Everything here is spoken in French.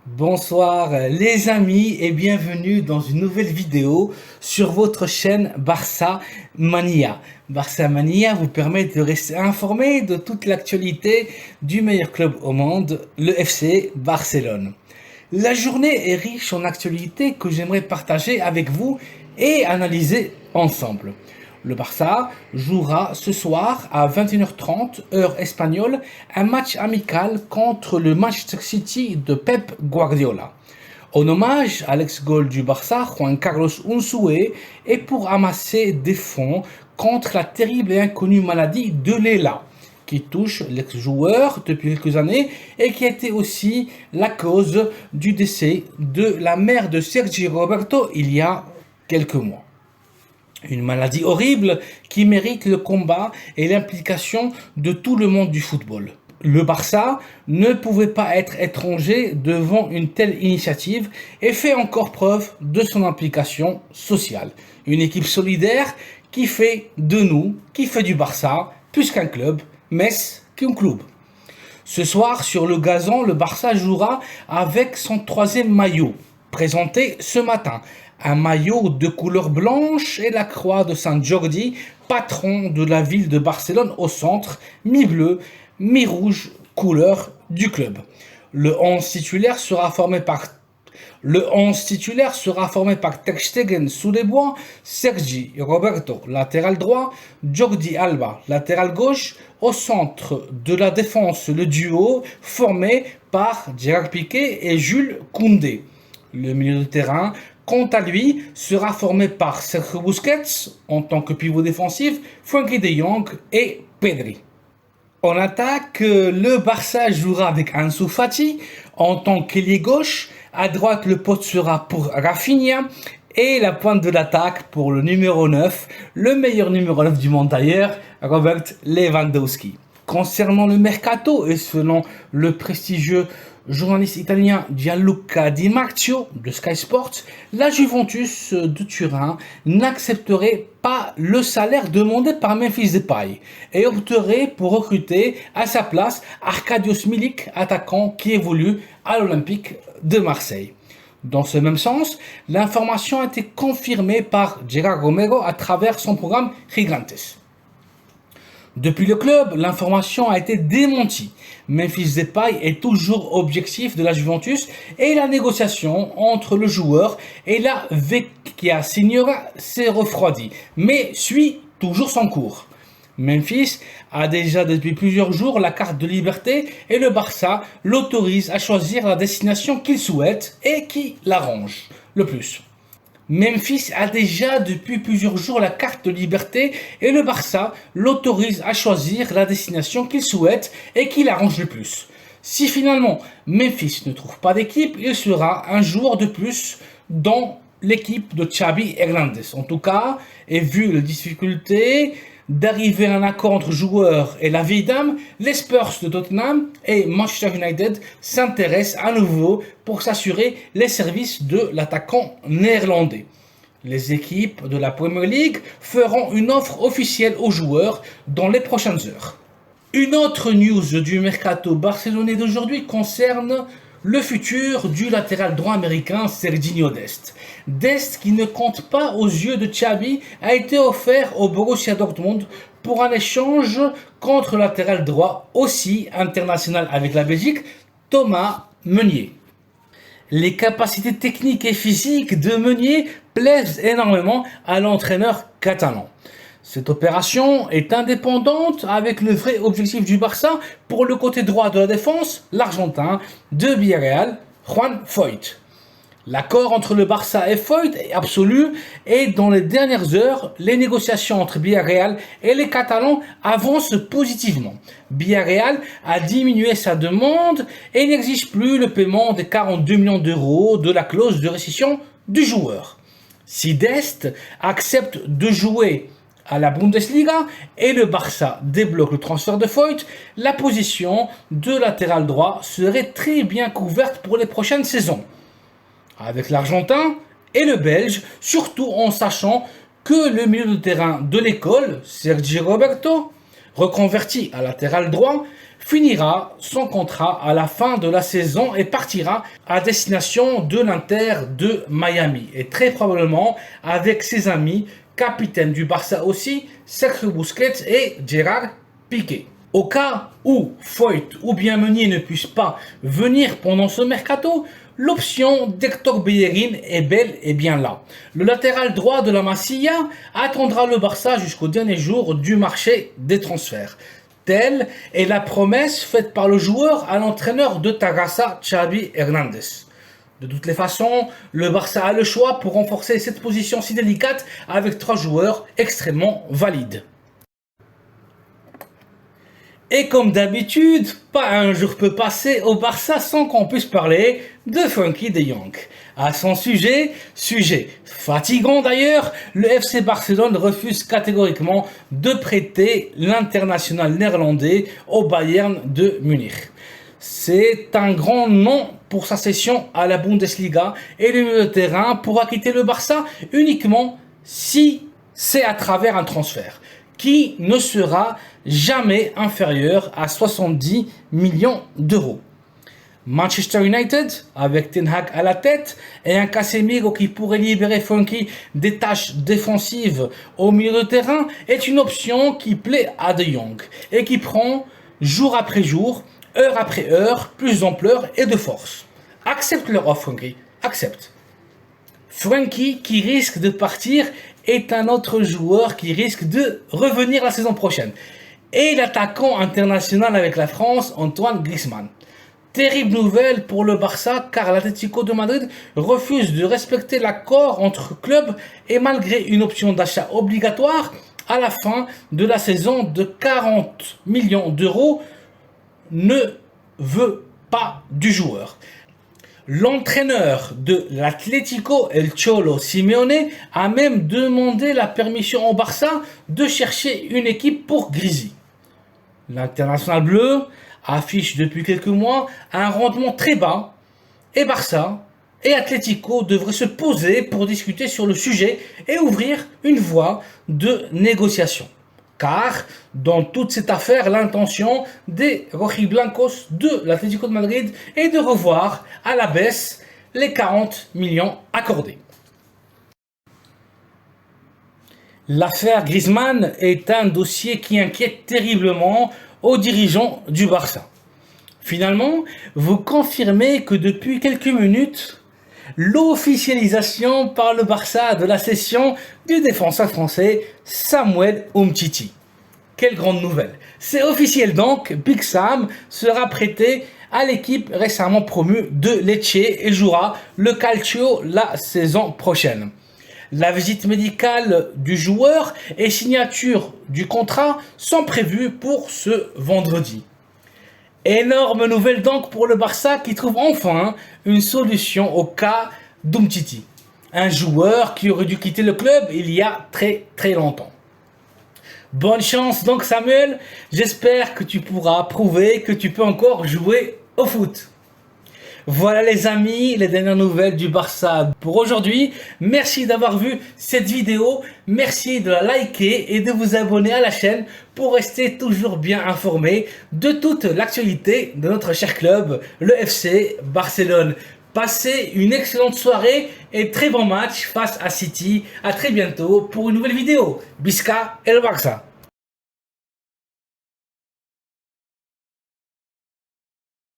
Bonsoir les amis et bienvenue dans une nouvelle vidéo sur votre chaîne Barça Mania. Barça Mania vous permet de rester informé de toute l'actualité du meilleur club au monde, le FC Barcelone. La journée est riche en actualités que j'aimerais partager avec vous et analyser ensemble. Le Barça jouera ce soir à 21h30 heure espagnole un match amical contre le Manchester City de Pep Guardiola. En hommage à l'ex-goal du Barça, Juan Carlos Unzué, et pour amasser des fonds contre la terrible et inconnue maladie de Lela, qui touche l'ex-joueur depuis quelques années et qui a été aussi la cause du décès de la mère de Sergi Roberto il y a quelques mois. Une maladie horrible qui mérite le combat et l'implication de tout le monde du football. Le Barça ne pouvait pas être étranger devant une telle initiative et fait encore preuve de son implication sociale. Une équipe solidaire qui fait de nous, qui fait du Barça, plus qu'un club, mais qu'un club. Ce soir, sur le gazon, le Barça jouera avec son troisième maillot, présenté ce matin. Un maillot de couleur blanche et la croix de Saint Jordi, patron de la ville de Barcelone au centre, mi-bleu, mi-rouge, couleur du club. Le 11 titulaire sera formé par Ter Stegen sous les bois, Sergi Roberto, latéral droit, Jordi Alba, latéral gauche, au centre de la défense, le duo formé par Gérard Piqué et Jules Koundé. Le milieu de terrain, quant à lui, sera formé par Sergio Busquets en tant que pivot défensif, Frenkie de Jong et Pedri. En attaque, le Barça jouera avec Ansu Fati en tant qu'ailier gauche. À droite, le poste sera pour Rafinha et la pointe de l'attaque pour le numéro 9, le meilleur numéro 9 du monde d'ailleurs, Robert Lewandowski. Concernant le mercato et selon le prestigieux journaliste italien Gianluca Di Marzio de Sky Sports, la Juventus de Turin n'accepterait pas le salaire demandé par Memphis Depay et opterait pour recruter à sa place Arkadiusz Milik, attaquant qui évolue à l'Olympique de Marseille. Dans ce même sens, l'information a été confirmée par Gerard Romero à travers son programme Gigantes. Depuis le club, l'information a été démentie. Memphis Depay est toujours objectif de la Juventus et la négociation entre le joueur et la Vecchia Signora s'est refroidie, mais suit toujours son cours. Memphis a déjà depuis plusieurs jours la carte de liberté et le Barça l'autorise à choisir la destination qu'il souhaite et qui l'arrange le plus. Memphis a déjà depuis plusieurs jours la carte de liberté et le Barça l'autorise à choisir la destination qu'il souhaite et qui l'arrange le plus. Si finalement Memphis ne trouve pas d'équipe, il sera un joueur de plus dans l'équipe de Xavi Hernandez. En tout cas, et vu les difficultés d'arriver à un accord entre joueurs et la vieille dame, les Spurs de Tottenham et Manchester United s'intéressent à nouveau pour s'assurer les services de l'attaquant néerlandais. Les équipes de la Premier League feront une offre officielle aux joueurs dans les prochaines heures. Une autre news du mercato barcelonais d'aujourd'hui concerne le futur du latéral droit américain Serginho Dest. Dest, qui ne compte pas aux yeux de Xavi, a été offert au Borussia Dortmund pour un échange contre le latéral droit, aussi international avec la Belgique, Thomas Meunier. Les capacités techniques et physiques de Meunier plaisent énormément à l'entraîneur catalan. Cette opération est indépendante avec le vrai objectif du Barça pour le côté droit de la défense, l'Argentin de Villarreal, Juan Foyth. L'accord entre le Barça et Foyth est absolu et dans les dernières heures, les négociations entre Villarreal et les Catalans avancent positivement. Villarreal a diminué sa demande et n'exige plus le paiement des 42 millions d'euros de la clause de rescission du joueur. Si Dest accepte de jouer à la Bundesliga et le Barça débloque le transfert de Foyth, la position de latéral droit serait très bien couverte pour les prochaines saisons. Avec l'Argentin et le Belge, surtout en sachant que le milieu de terrain de l'école, Sergi Roberto, reconverti à latéral droit, finira son contrat à la fin de la saison et partira à destination de l'Inter de Miami. Et très probablement avec ses amis, capitaine du Barça aussi, Sergio Busquets et Gerard Piqué. Au cas où Foyt ou bien Meunier ne puissent pas venir pendant ce mercato, l'option d'Hector Bellerin est bel et bien là. Le latéral droit de la Masia attendra le Barça jusqu'au dernier jour du marché des transferts. Telle est la promesse faite par le joueur à l'entraîneur de Tarrasa, Xavi Hernandez. De toutes les façons, le Barça a le choix pour renforcer cette position si délicate avec 3 joueurs extrêmement valides. Et comme d'habitude, pas un jour peut passer au Barça sans qu'on puisse parler de Frenkie de Jong. À son sujet fatigant d'ailleurs, le FC Barcelone refuse catégoriquement de prêter l'international néerlandais au Bayern de Munich. C'est un grand nom pour sa cession à la Bundesliga et le milieu de terrain pourra quitter le Barça uniquement si c'est à travers un transfert qui ne sera jamais inférieur à 70 millions d'euros. Manchester United, avec Ten Hag à la tête, et un Casemiro qui pourrait libérer Frenkie des tâches défensives au milieu de terrain, est une option qui plaît à De Jong et qui prend jour après jour, heure après heure, plus d'ampleur et de force. Accepte leur offre, Frenkie, accepte. Frenkie qui risque de partir est un autre joueur qui risque de revenir la saison prochaine. Et l'attaquant international avec la France, Antoine Griezmann. Terrible nouvelle pour le Barça car l'Atlético de Madrid refuse de respecter l'accord entre clubs et malgré une option d'achat obligatoire à la fin de la saison de 40 millions d'euros ne veut pas du joueur. L'entraîneur de l'Atlético, El Cholo Simeone, a même demandé la permission au Barça de chercher une équipe pour Grisi. L'international bleu affiche depuis quelques mois un rendement très bas et Barça et Atlético devraient se poser pour discuter sur le sujet et ouvrir une voie de négociation. Car dans toute cette affaire, l'intention des rojiblancos de l'Atlético de Madrid est de revoir à la baisse les 40 millions accordés. L'affaire Griezmann est un dossier qui inquiète terriblement aux dirigeants du Barça. Finalement, vous confirmez que depuis quelques minutes, l'officialisation par le Barça de la cession du défenseur français Samuel Umtiti. Quelle grande nouvelle! C'est officiel donc, Big Sam sera prêté à l'équipe récemment promue de Lecce et jouera le Calcio la saison prochaine. La visite médicale du joueur et signature du contrat sont prévues pour ce vendredi. Énorme nouvelle donc pour le Barça qui trouve enfin une solution au cas d'Umtiti. Un joueur qui aurait dû quitter le club il y a très longtemps. Bonne chance donc Samuel, j'espère que tu pourras prouver que tu peux encore jouer au foot. Voilà les amis, les dernières nouvelles du Barça pour aujourd'hui. Merci d'avoir vu cette vidéo, merci de la liker et de vous abonner à la chaîne pour rester toujours bien informé de toute l'actualité de notre cher club, le FC Barcelone. Passez une excellente soirée et très bon match face à City. À très bientôt pour une nouvelle vidéo. Visca el Barça!